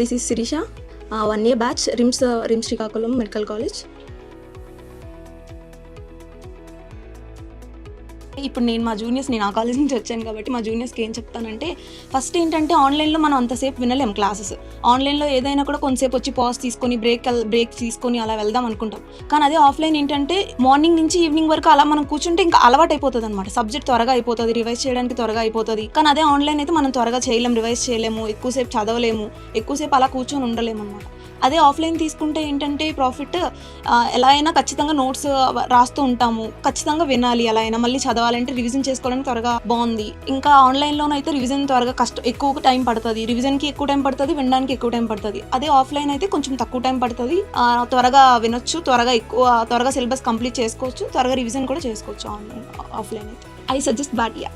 This is Sirisha, 1 year batch, RIMS Srikakulam medical college. ఇప్పుడు నేను ఆ కాలేజ్ నుంచి వచ్చాను కాబట్టి మా జూనియర్స్కి ఏం చెప్తానంటే, ఫస్ట్ ఏంటంటే ఆన్లైన్లో మనం అంతసేపు వినలేం క్లాసెస్. ఆన్లైన్లో ఏదైనా కూడా కొంతసేపు వచ్చి పాజ్ తీసుకొని బ్రేక్ తీసుకొని అలా వెళ్దాం అనుకుంటాం. కానీ అదే ఆఫ్లైన్ ఏంటంటే మార్నింగ్ నుంచి ఈవినింగ్ వరకు అలా మనం కూర్చుంటే ఇంకా అలవాటు అయిపోతుంది అనమాట. సబ్జెక్ట్ త్వరగా అయిపోతుంది, రివైజ్ చేయడానికి త్వరగా అయిపోతుంది. కానీ అదే ఆన్లైన్ అయితే మనం త్వరగా చేయలేము, రివైజ్ చేయలేము, ఎక్కువసేపు చదవలేము, ఎక్కువసేపు అలా కూర్చొని ఉండలేము అనమాట. అదే ఆఫ్లైన్ తీసుకుంటే ఏంటంటే ప్రాఫిట్, ఎలా అయినా ఖచ్చితంగా నోట్స్ రాస్తూ ఉంటాము, ఖచ్చితంగా వినాలి, ఎలా అయినా మళ్ళీ చదవాలంటే రివిజన్ చేసుకోవడానికి త్వరగా బాగుంది. ఇంకా ఆన్లైన్లోనైతే రివిజన్ త్వరగా ఎక్కువ టైం పడుతుంది, రివిజన్కి ఎక్కువ టైం పడుతుంది, వినడానికి ఎక్కువ టైం పడుతుంది. అదే ఆఫ్లైన్ అయితే కొంచెం తక్కువ టైం పడుతుంది, త్వరగా వినొచ్చు, త్వరగా సిలబస్ కంప్లీట్ చేసుకోవచ్చు, త్వరగా రివిజన్ కూడా చేసుకోవచ్చు. ఆఫ్లైన్ అయితే ఐ సజెస్ట్ బాటియా.